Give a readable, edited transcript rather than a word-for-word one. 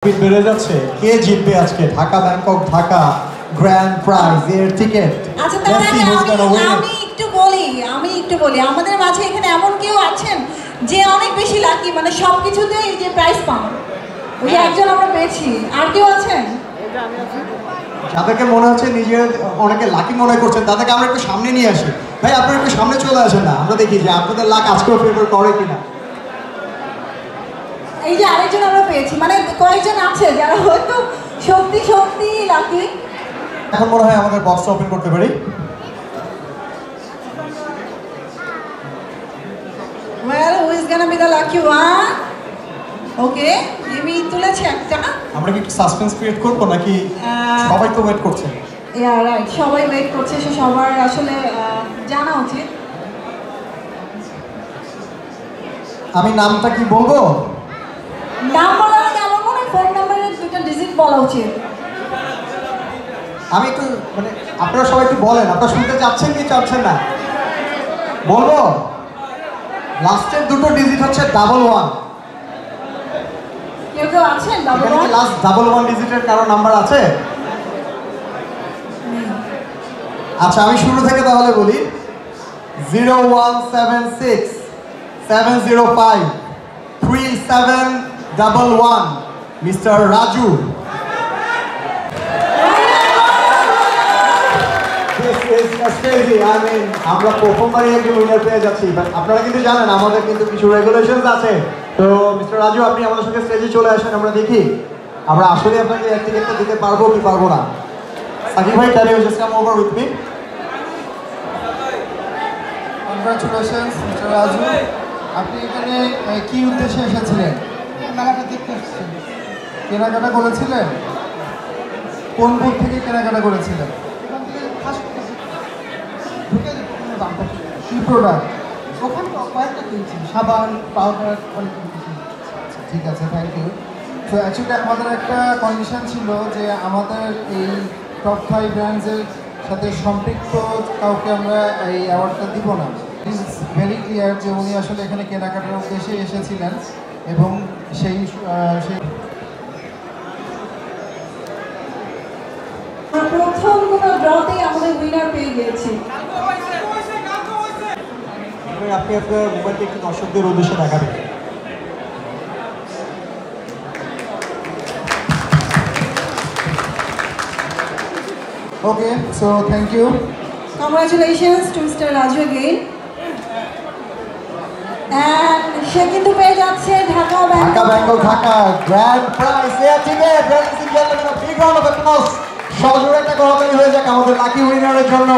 বেড়ে যাচ্ছে কে জিতবে আজকে Dhaka Bangkok Dhaka grand prize এর টিকিট আচ্ছা তাহলে আমি একটু বলি আমাদের মাঝে এখানে এমন কেউ আছেন যে অনেক বেশি লাকি মানে সবকিছুতেই যে প্রাইজ পান ওই একজন আমরা পেয়েছি আর কেউ আছেন যাদেরকে মনে হচ্ছে নিজের অনেকে লাকি মনে করছেন তাদেরকে আমরা একটু সামনে নিয়ে আসি ভাই আপনারা একটু সামনে চলে আসেন না আমরা দেখি যে আপনাদের লাক আজকেও ফেভার করে কিনা এই যে আরেকজন আমরা পেয়েছি মানে কয়েকজন আছে যারা হয়তো সত্যি লাকি এখন মনে হয় আমাদের বক্স ওপেন করতে পারি well who is gonna be the lucky one okay আমি তুলেছি একটা আমরা কি একটু সাসপেন্স ক্রিয়েট করব নাকি সবাই তো ওয়েট করছে ইয়া রাইট সবাই ওয়েট করছে সবার আসলে জানা উচিত আমি নামটা কি বলবো নাম বলার আগে আমার মনে হয় ফোন নাম্বারের দুটো ডিজিট বলা উচিত আমি একটু মানে আপনারা সবাই একটু বলেন আপনারা শুনতে চাচ্ছেন কি চাচ্ছেন না বলবো লাস্টের দুটো ডিজিট হচ্ছে 11 কেউ আছেন লাস্ট 11 ডিজিটের কারো নাম্বার আছে আচ্ছা আমি শুরু থেকে তাহলে বলি 0176 705 3711 মিস্টার রাজু আমরা প্রথমবারই একজন উইনার পেয়ে যাচ্ছি আপনারা কিন্তু জানেন আমাদের কিন্তু কিছু রেগুলেশনস আছে তো মিস্টার রাজু আপনি আমাদের সঙ্গে স্টেজে চলে আসেন আমরা দেখি আমরা আসলে আপনাকে এক টিকেটটা দিতে পারবো কি পারবো না সাকিব ভাই can you just come over with me congratulations mister Raju আপনি এখানে কি উদ্দেশ্যে এসেছিলেন মেলাটা দেখতে এসেছেন কেনাকাটা করেছিলেন কোন বুথ থেকে কেনাকাটা করেছিলেন কি প্রোডাক্ট ওখানে কয়েকটা কিনছি সাবান পাউডার অনেক কিছু ঠিক আছে থ্যাংক ইউ তো অ্যাকচুয়ালি আমাদের একটা কন্ডিশন ছিল যে আমাদের এই টপ 5 ব্র্যান্ডসের সাথে সম্পৃক্ত কাউকে আমরা এই অ্যাওয়ার্ডটা দিব না ইজ ভেরি ক্লিয়ার যে উনি আসলে এখানে কেনাকাটার উদ্দেশ্যে এসেছিলেন এবং সেই প্রথম কোনো ড্রতেই আমাদের উইনার পেয়ে গিয়েছি আপনি আপনার মোবাইলটা একটু দর্শকদের উদ্দেশ্যে দেখাবেন okay so thank you congratulations to mister Raju again and সে কিন্তু পেয়ে যাচ্ছে Dhaka Bangkok Dhaka grand prize air ticket ladies and gentlemen a big round of applause সজোরে একটা করতালি হয়ে যাক আমাদের লাকি উইনারের জন্য